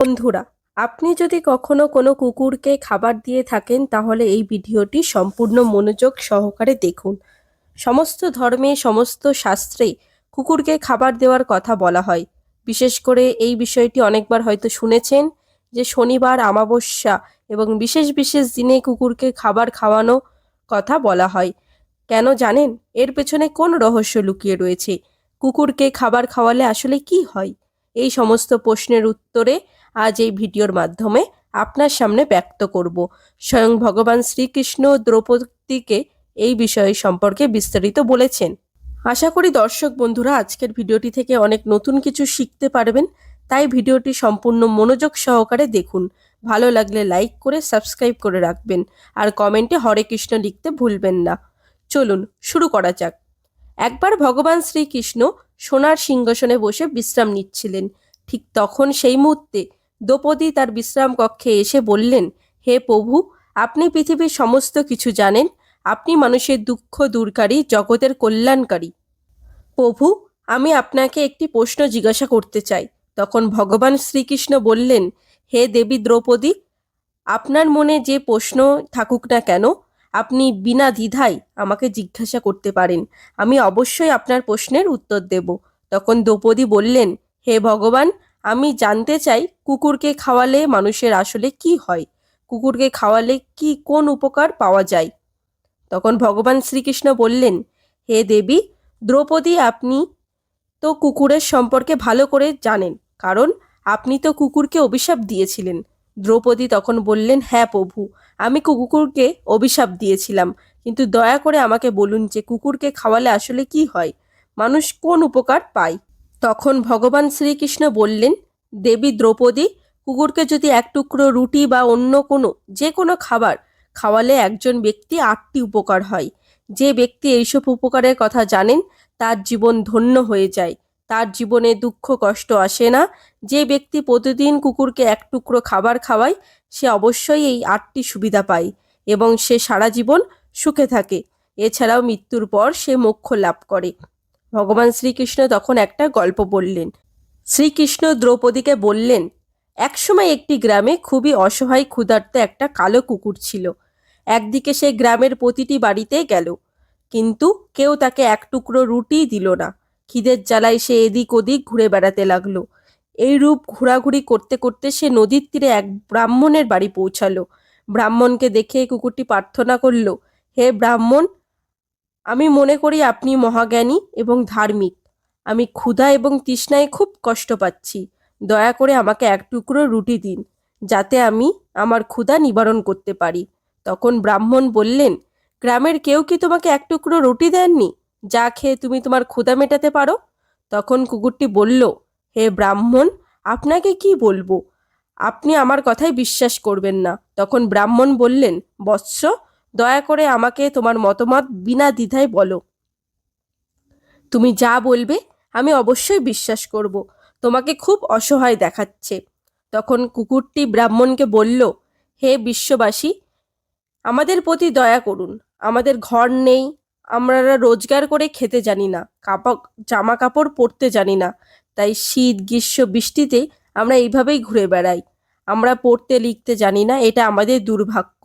বন্ধুরা, আপনি যদি কখনো কোনো কুকুরকে খাবার দিয়ে থাকেন তাহলে এই ভিডিওটি সম্পূর্ণ মনোযোগ সহকারে দেখুন। সমস্ত ধর্মে, সমস্ত শাস্ত্রে কুকুরকে খাবার দেওয়ার কথা বলা হয়। বিশেষ করে এই বিষয়টি অনেকবার হয়তো শুনেছেন যে শনিবার, অমাবস্যা এবং বিশেষ বিশেষ দিনে কুকুরকে খাবার খাওয়ানো কথা বলা হয়। কেন জানেন? এর পেছনে কোন রহস্য লুকিয়ে রয়েছে? কুকুরকে খাবার খাওয়ালে আসলে কি হয়? এই সমস্ত প্রশ্নের উত্তরে আজ এই ভিডিওর মাধ্যমে আপনার সামনে ব্যক্ত করব। স্বয়ং ভগবান শ্রীকৃষ্ণ দ্রৌপদীকে এই বিষয় সম্পর্কে বিস্তারিত বলেছেন। আশা করি দর্শক বন্ধুরা আজকের ভিডিওটি থেকে অনেক নতুন কিছু শিখতে পারবেন। তাই ভিডিওটি সম্পূর্ণ মনোযোগ সহকারে দেখুন। ভালো লাগলে লাইক করে সাবস্ক্রাইব করে রাখবেন আর কমেন্টে হরে কৃষ্ণ লিখতে ভুলবেন না। চলুন শুরু করা যাক। একবার ভগবান শ্রীকৃষ্ণ সোনার সিংহাসনে বসে বিশ্রাম নিচ্ছিলেন। ঠিক তখন সেই মুহূর্তে দ্রৌপদী তার বিশ্রাম কক্ষে এসে বললেন, হে প্রভু, আপনি পৃথিবীর সমস্ত কিছু জানেন। আপনি মানুষের দুঃখ দূরকারী, জগতের কল্যাণকারী। প্রভু, আমি আপনাকে একটি প্রশ্ন জিজ্ঞাসা করতে চাই। তখন ভগবান শ্রীকৃষ্ণ বললেন, হে দেবী দ্রৌপদী, আপনার মনে যে প্রশ্ন থাকুক না কেন, আপনি বিনা দ্বিধায় আমাকে জিজ্ঞাসা করতে পারেন। আমি অবশ্যই আপনার প্রশ্নের উত্তর দেব। তখন দ্রৌপদী বললেন, হে ভগবান, আমি জানতে চাই কুকুরকে খাওয়ালে মানুষের আসলে কি হয়? কুকুরকে খাওয়ালে কি কোন উপকার পাওয়া যায়? তখন ভগবান শ্রীকৃষ্ণ বললেন, হে দেবী দ্রৌপদী, আপনি তো কুকুরের সম্পর্কে ভালো করে জানেন, কারণ আপনি তো কুকুরকে অভিশাপ দিয়েছিলেন। দ্রৌপদী তখন বললেন, হ্যাঁ প্রভু, আমি কুকুরকে অভিশাপ দিয়েছিলাম, কিন্তু দয়া করে আমাকে বলুন যে কুকুরকে খাওয়ালে আসলে কি হয়, মানুষ কোন উপকার পায়? তখন ভগবান শ্রীকৃষ্ণ বললেন, দেবী দ্রৌপদী, কুকুরকে যদি এক টুকরো রুটি বা অন্য যে কোনো খাবার খাওয়ালে একজন ব্যক্তি 8টি উপকার হয়। যে ব্যক্তি এইসব উপকারের কথা জানেন তার জীবন ধন্য হয়ে যায়। তার জীবনে দুঃখ কষ্ট আসে না। যে ব্যক্তি প্রতিদিন কুকুরকে এক টুকরো খাবার খাওয়ায় সে অবশ্যই এই 8টি সুবিধা পায় এবং সে সারা জীবন সুখে থাকে। এছাড়াও মৃত্যুর পর সে মোক্ষ লাভ করে। ভগবান শ্রীকৃষ্ণ তখন একটা গল্প বললেন। শ্রীকৃষ্ণ দ্রৌপদীকে বললেন, একসময় একটি গ্রামে খুবই অসহায় ক্ষুধার্ত একটা কালো কুকুর ছিল। একদিকে সে গ্রামের প্রতিটি বাড়িতে গেল, কিন্তু কেউ তাকে এক টুকরো রুটি দিল না। খিদের জ্বালায় সে এদিক ওদিক ঘুরে বেড়াতে লাগলো। এই রূপ ঘোরাঘুরি করতে করতে সে নদীর তীরে এক ব্রাহ্মণের বাড়ি পৌঁছালো। ব্রাহ্মণকে দেখে কুকুরটি প্রার্থনা করল, হে ব্রাহ্মণ, আমি মনে করি আপনি মহাজ্ঞানী এবং ধার্মিক। আমি ক্ষুধা এবং তৃষ্ণায় খুব কষ্ট পাচ্ছি। দয়া করে আমাকে এক টুকরো রুটি দিন, যাতে আমি আমার ক্ষুধা নিবারণ করতে পারি। তখন ব্রাহ্মণ বললেন, গ্রামের কেউ কি তোমাকে এক টুকরো রুটি দেননি, যা খেয়ে তুমি তোমার ক্ষুধা মেটাতে পারো? তখন কুকুরটি বলল, হে ব্রাহ্মণ, আপনাকে কি বলবো, আপনি আমার কথায় বিশ্বাস করবেন না। তখন ব্রাহ্মণ বললেন, বৎস, দয়া করে আমাকে তোমার মতামত বিনা দ্বিধায় বলো। তুমি যা বলবে আমি অবশ্যই বিশ্বাস করব। তোমাকে খুব অসহায় দেখাচ্ছে। তখন কুকুরটি ব্রাহ্মণকে বলল, হে বিশ্ববাসী, আমাদের প্রতি দয়া করুন। আমাদের ঘর নেই, আমরা রোজগার করে খেতে জানি না, জামা কাপড় পরতে জানি না। তাই শীত গ্রীষ্ম বৃষ্টিতে আমরা এইভাবেই ঘুরে বেড়াই। আমরা পড়তে লিখতে জানি না, এটা আমাদের দুর্ভাগ্য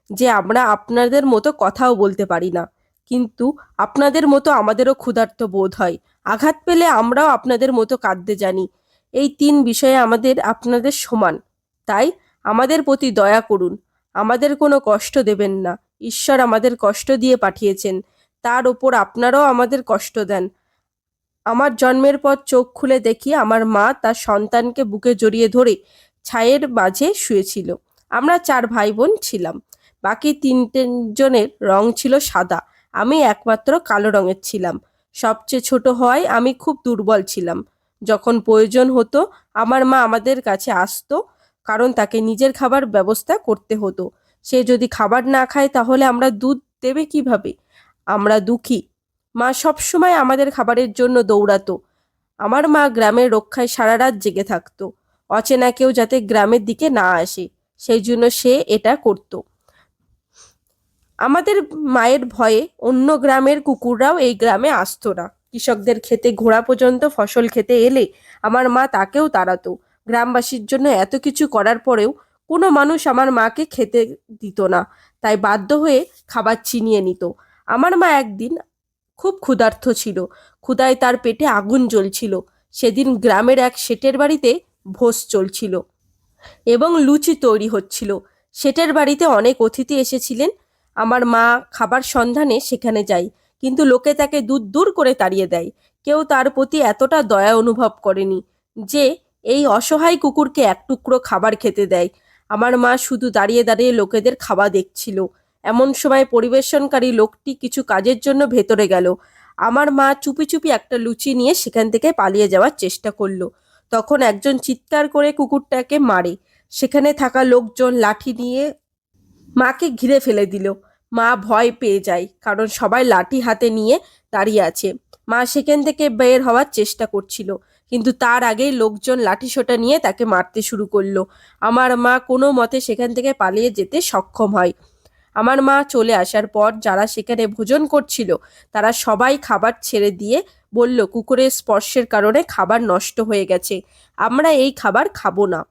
যে আমরা আপনাদের মতো কথাও বলতে পারি না। কিন্তু আপনাদের মতো আমাদেরও ক্ষুধার্ত বোধ হয়। আঘাত পেলে আমরাও আপনাদের মতো কাঁদতে জানি। এই 3 বিষয়ে আমাদের আপনাদের সমান। তাই আমাদের প্রতি দয়া করুন, আমাদের কোনো কষ্ট দেবেন না। ঈশ্বর আমাদের কষ্ট দিয়ে পাঠিয়েছেন, তার ওপর আপনারাও আমাদের কষ্ট দেন। আমার জন্মের পর চোখ খুলে দেখি আমার মা তার সন্তানকে বুকে জড়িয়ে ধরে ছায়ের মাঝে শুয়েছিল। আমরা 4 ভাই বোন ছিলাম। বাকি 3 জনের রং ছিল সাদা, আমি একমাত্র কালো রঙের ছিলাম। সবচেয়ে ছোট হওয়ায় আমি খুব দুর্বল ছিলাম। যখন প্রয়োজন হতো আমার মা আমাদের কাছে আসতো, কারণ তাকে নিজের খাবার ব্যবস্থা করতে হতো। সে যদি খাবার না খায় তাহলে আমরা দুধ দেবে কিভাবে? আমরা দুঃখী। মা সবসময় আমাদের খাবারের জন্য দৌড়াতো। আমার মা গ্রামের রক্ষায় সারা রাত জেগে থাকতো, অচেনা কেউ যাতে গ্রামের দিকে না আসে, সেই জন্য সে এটা করত। আমাদের মায়ের ভয়ে অন্য গ্রামের কুকুররাও এই গ্রামে আসতো না। কৃষকদের খেতে ঘোড়া পর্যন্ত ফসল খেতে এলে আমার মা তাকেও তাড়াতো। গ্রামবাসীর জন্য এত কিছু করার পরেও কোনো মানুষ আমার মাকে খেতে দিত না, তাই বাধ্য হয়ে খাবার ছিনিয়ে নিত। আমার মা একদিন খুব ক্ষুধার্ত ছিল, ক্ষুধায় তার পেটে আগুন জ্বলছিল। সেদিন গ্রামের এক শেঠের বাড়িতে ভোজ চলছিল এবং লুচি তৈরি হচ্ছিল। শেঠের বাড়িতে অনেক অতিথি এসেছিলেন। আমার মা খাবার সন্ধানে সেখানে যায়, কিন্তু লোকে তাকে দূর দূর করে তাড়িয়ে দেয়। কেউ তার প্রতি এতটা দয়া অনুভব করেনি যে এই অসহায় কুকুরকে এক টুকরো খাবার খেতে দেয়। আমার মা শুধু দাঁড়িয়ে দাঁড়িয়ে লোকেদের খাওয়া দেখছিল। এমন সময় পরিবেশনকারী লোকটি কিছু কাজের জন্য ভেতরে গেল। আমার মা চুপি চুপি একটা লুচি নিয়ে সেখান থেকে পালিয়ে যাওয়ার চেষ্টা করলো। তখন একজন চিৎকার করে কুকুরটাকে মারে। সেখানে থাকা লোকজন লাঠি নিয়ে মাকে ঘিরে ফেলে দিল। মা ভয় পেয়ে যায়, কারণ সবাই লাঠি হাতে নিয়ে দাঁড়িয়ে আছে। মা সেখান থেকে বের হওয়ার চেষ্টা করছিল, কিন্তু তার আগেই লোকজন লাঠিসোঁটা নিয়ে তাকে মারতে শুরু করলো। আমার মা কোনো মতে সেখান থেকে পালিয়ে যেতে সক্ষম হয়। আমার মা চলে আসার পর যারা সেখানে ভোজন করছিল তারা সবাই খাবার ছেড়ে দিয়ে বলল, কুকুরের স্পর্শের কারণে খাবার নষ্ট হয়ে গেছে, আমরা এই খাবার খাবো না।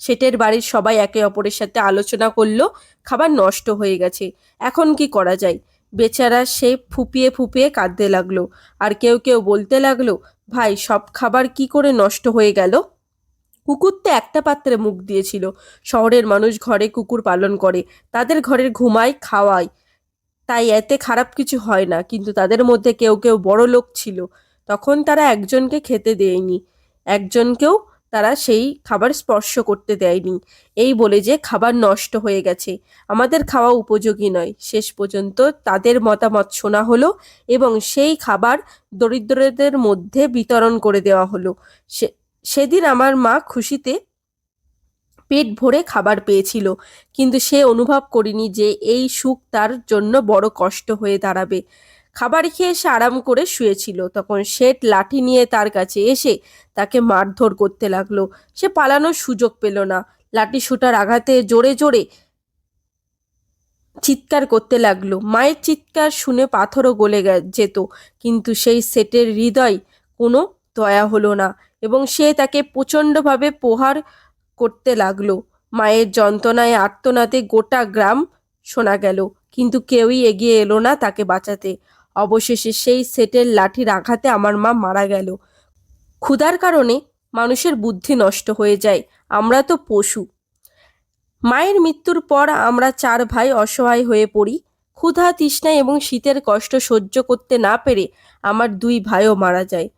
শেঠের বাড়ির সবাই একে অপরের সাথে আলোচনা করলো, খাবার নষ্ট হয়ে গেছে, এখন কি করা যায়। বেচারা সে ফুপিয়ে ফুপিয়ে কাঁদতে লাগলো। আর কেউ কেউ বলতে লাগলো, ভাই, সব খাবার কি করে নষ্ট হয়ে গেল? কুকুর তো একটা পাত্রে মুখ দিয়েছিল। শহরের মানুষ ঘরে কুকুর পালন করে, তাদের ঘরের ঘুমায়, খাওয়ায়, তাই এতে খারাপ কিছু হয় না। কিন্তু তাদের মধ্যে কেউ কেউ বড় লোক ছিল, তখন তারা একজনকে খেতে দেয়নি, একজনকেও তারা সেই খাবার স্পর্শ করতে দেয়নি, এই বলে যে খাবার নষ্ট হয়ে গেছে, আমাদের খাওয়া উপযোগী নয়। শেষ পর্যন্ত তাদের মতামত শোনা হলো এবং সেই খাবার দরিদ্রদের মধ্যে বিতরণ করে দেওয়া হলো। সেদিন আমার মা খুশিতে পেট ভরে খাবার পেয়েছিল, কিন্তু সে অনুভব করেনি যে এই সুখ তার জন্য বড় কষ্ট হয়ে দাঁড়াবে। খাবার খেয়ে সে আরাম করে শুয়েছিল, তখন শেঠ লাঠি নিয়ে তার কাছে এসে তাকে মারধর করতে লাগলো। সে পালানোর সুযোগ পেল না। লাঠি সোঁটার আঘাতে জোরে জোরে চিৎকার করতে লাগলো। মায়ের চিৎকার শুনে পাথরও গলে যেত, কিন্তু সেই শেঠের হৃদয় কোনো দয়া হলো না এবং সে তাকে প্রচণ্ডভাবে প্রহার করতে লাগলো। মায়ের যন্ত্রণায় আর্তনাদে গোটা গ্রাম শোনা গেল, কিন্তু কেউই এগিয়ে এলো না তাকে বাঁচাতে। অবশেষে সেই শেঠের লাঠির আঘাতে আমার মা মারা গেল। ক্ষুধার কারণে মানুষের বুদ্ধি নষ্ট হয়ে যায়, আমরা তো পশু। মায়ের মৃত্যুর পর আমরা 4 ভাই অসহায় হয়ে পড়ি। ক্ষুধা, তৃষ্ণা এবং শীতের কষ্ট সহ্য করতে না পেরে আমার 2 ভাইও মারা যায়,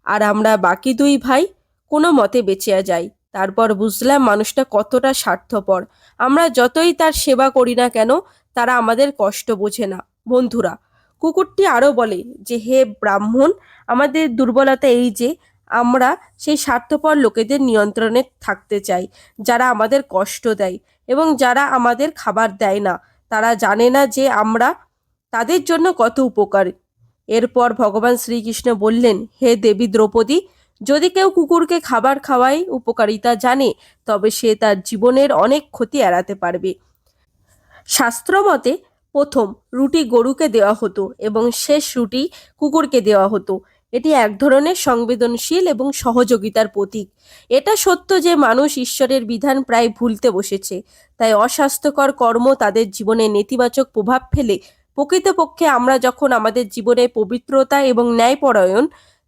আর আমরা বাকি 2 ভাই কোনো মতে বেঁচে যাই। তারপর বুঝলাম মানুষটা কতটা স্বার্থপর। আমরা যতই তার সেবা করি না কেন, তারা আমাদের কষ্ট বোঝে না। বন্ধুরা, কুকুরটি আরও বলে যে, হে ব্রাহ্মণ, আমাদের দুর্বলতা এই যে আমরা সেই স্বার্থপর লোকেদের নিয়ন্ত্রণে থাকতে চাই, যারা আমাদের কষ্ট দেয় এবং যারা আমাদের খাবার দেয় না। তারা জানে না যে আমরা তাদের জন্য কত উপকার। এরপর ভগবান শ্রীকৃষ্ণ বললেন, হে দেবী দ্রৌপদী, যদি কেউ কুকুরকে খাবার খাওয়ায় উপকারিতা জানে, তবে সে তার জীবনের অনেক ক্ষতি এড়াতে পারবে। শাস্ত্র মতে প্রথম রুটি গরুকে দেওয়া হতো এবং শেষ রুটি কুকুরকে দেওয়া হতো। এটি এক ধরনের সংবেদনশীল এবং সহযোগিতার প্রতীক। এটা সত্য যে মানুষ ঈশ্বরের বিধান প্রায় ভুলতে বসেছে, তাই অস্বাস্থ্যকর কর্ম তাদের জীবনে নেতিবাচক প্রভাব ফেলে। প্রকৃতপক্ষে আমরা যখন আমাদের জীবনে পবিত্রতা এবং ন্যায়পরায়ণ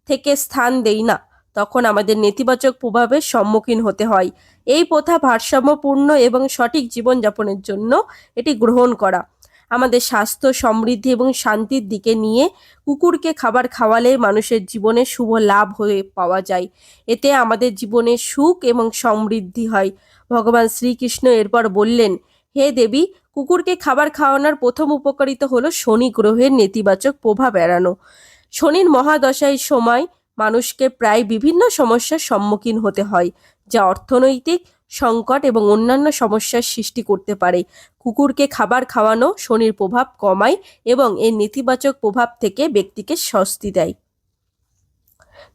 থেকে স্থান দেই না, তখন আমাদের নেতিবাচক প্রভাবের সম্মুখীন হতে হয়। এই প্রথা ভারসাম্যপূর্ণ এবং সঠিক জীবনযাপনের জন্য এটি গ্রহণ করা আমাদের স্বাস্থ্য, সমৃদ্ধি এবং শান্তির দিকে নিয়ে। কুকুরকে খাবার খাওয়ালে মানুষের জীবনে শুভ লাভ হয়ে পাওয়া যায়, এতে আমাদের জীবনে সুখ এবং সমৃদ্ধি হয়। ভগবান শ্রীকৃষ্ণ এরপর বললেন, হে দেবী, কুকুরকে খাবার খাওয়ানোর প্রথম উপকারিতা হলো শনি গ্রহের নেতিবাচক প্রভাব এড়ানো। শনির মহাদশার সময় মানুষকে প্রায় বিভিন্ন সমস্যার সম্মুখীন হতে হয়, যা অর্থনৈতিক সংকট এবং অন্যান্য সমস্যার সৃষ্টি করতে পারে। কুকুরকে খাবার খাওয়ানো শনির প্রভাব কমায় এবং এর নেতিবাচক প্রভাব থেকে ব্যক্তিকে স্বস্তি দেয়।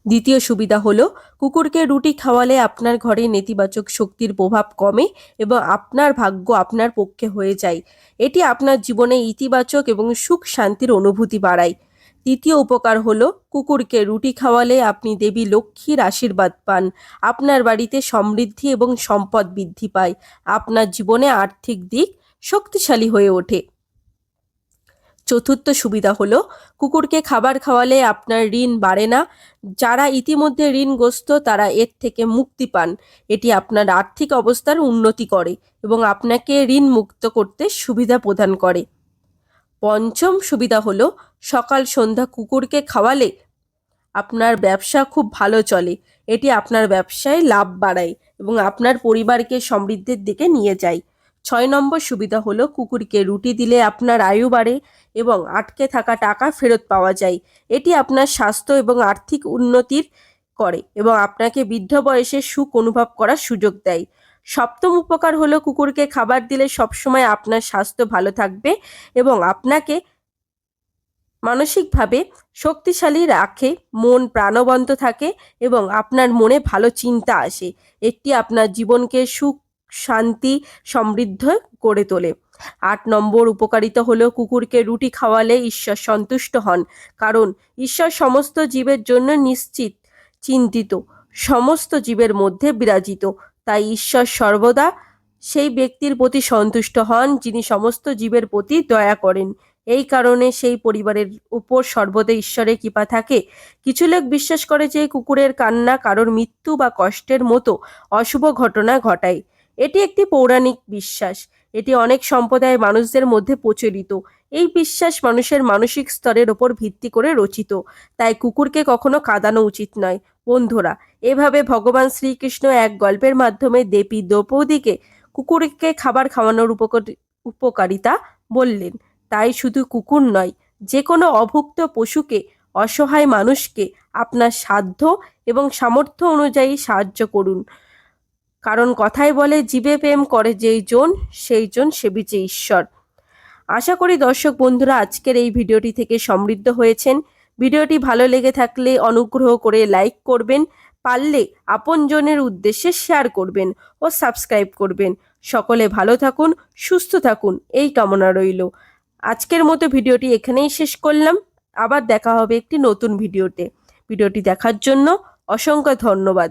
দ্বিতীয় সুবিধা হলো, কুকুরকে রুটি খাওয়ালে আপনার ঘরে নেতিবাচক শক্তির প্রভাব কমে এবং আপনার ভাগ্য আপনার পক্ষে হয়ে যায়। এটি আপনার জীবনে ইতিবাচক এবং সুখ শান্তির অনুভূতি বাড়ায়। তৃতীয় উপকার হলো কুকুরকে রুটি খাওয়ালে আপনি দেবী লক্ষ্মীর আশীর্বাদ পান। আপনার বাড়িতে সমৃদ্ধি এবং সম্পদ বৃদ্ধি পায়। আপনার জীবনে আর্থিক দিক শক্তিশালী হয়ে ওঠে। চতুর্থ সুবিধা হলো কুকুরকে খাবার খাওয়ালে আপনার ঋণ বাড়ে না। যারা ইতিমধ্যে ঋণগ্রস্ত তারা এর থেকে মুক্তি পান। এটি আপনার আর্থিক অবস্থার উন্নতি করে এবং আপনাকে ঋণ মুক্ত করতে সুবিধা প্রদান করে। পঞ্চম সুবিধা হলো সকাল সন্ধ্যা কুকুরকে খাওয়ালে আপনার ব্যবসা খুব ভালো চলে। এটি আপনার ব্যবসায় লাভ বাড়ায় এবং আপনার পরিবারকে সমৃদ্ধির দিকে নিয়ে যায়। 6 নম্বর সুবিধা হলো কুকুরকে রুটি দিলে আপনার আয়ু বাড়ে এবং আটকে থাকা টাকা ফেরত পাওয়া যায়। এটি আপনার স্বাস্থ্য এবং আর্থিক উন্নতির করে এবং আপনাকে বৃদ্ধ বয়সে সুখ অনুভব করার সুযোগ দেয়। সপ্তম উপকার হলো কুকুরকে খাবার দিলে সবসময় আপনার স্বাস্থ্য ভালো থাকবে এবং আপনাকে মানসিকভাবে শক্তিশালী রাখে, মন প্রাণবন্ত থাকে এবং আপনার মনে ভালো চিন্তা আসে। এটি আপনার জীবনকে সুখ শান্তি সমৃদ্ধ করে তোলে। 8 নম্বর উপকারিতা হলো কুকুরকে রুটি খাওয়ালে ঈশ্বর সন্তুষ্ট হন, কারণ ঈশ্বর সমস্ত জীবের জন্য নিশ্চিত চিন্তিত, সমস্ত জীবের মধ্যে বিরাজিত। তাই ঈশ্বর সর্বদা সেই ব্যক্তির প্রতি সন্তুষ্ট হন যিনি সমস্ত জীবের প্রতি দয়া করেন। এই কারণে সেই পরিবারের উপর সর্বদা ঈশ্বরের কৃপা থাকে। কিছু লোক বিশ্বাস করে যে কুকুরের কান্না কারোর মৃত্যু বা কষ্টের মতো অশুভ ঘটনা ঘটায়। এটি একটি পৌরাণিক বিশ্বাস। এটি অনেক সম্প্রদায়ের মানুষদের মধ্যে প্রচলিত। এই বিশ্বাস মানুষের মানসিক স্তরের ওপর ভিত্তি করে রচিত। তাই কুকুরকে কখনো কাঁদানো উচিত নয়। বন্ধুরা, এভাবে ভগবান শ্রীকৃষ্ণ এক গল্পের মাধ্যমে দেবী দ্রৌপদীকে কুকুরকে খাবার খাওয়ানোর উপকারিতা বললেন। তাই শুধু কুকুর নয়, যে কোনো অভুক্ত পশুকে, অসহায় মানুষকে আপনার সাধ্য এবং সামর্থ্য অনুযায়ী সাহায্য করুন। কারণ কথায় বলে, জীবে প্রেম করে যেই জন সেই জন সেবিছে ঈশ্বর। আশা করি দর্শক বন্ধুরা আজকের এই ভিডিওটি থেকে সমৃদ্ধ হয়েছেন। ভিডিওটি ভালো লেগে থাকলে অনুগ্রহ করে লাইক করবেন, পারলে আপনজনের উদ্দেশ্যে শেয়ার করবেন ও সাবস্ক্রাইব করবেন। সকলে ভালো থাকুন, সুস্থ থাকুন, এই কামনা রইল। আজকের মতো ভিডিওটি এখানেই শেষ করলাম। আবার দেখা হবে একটি নতুন ভিডিওতে। ভিডিওটি দেখার জন্য অসংখ্য ধন্যবাদ।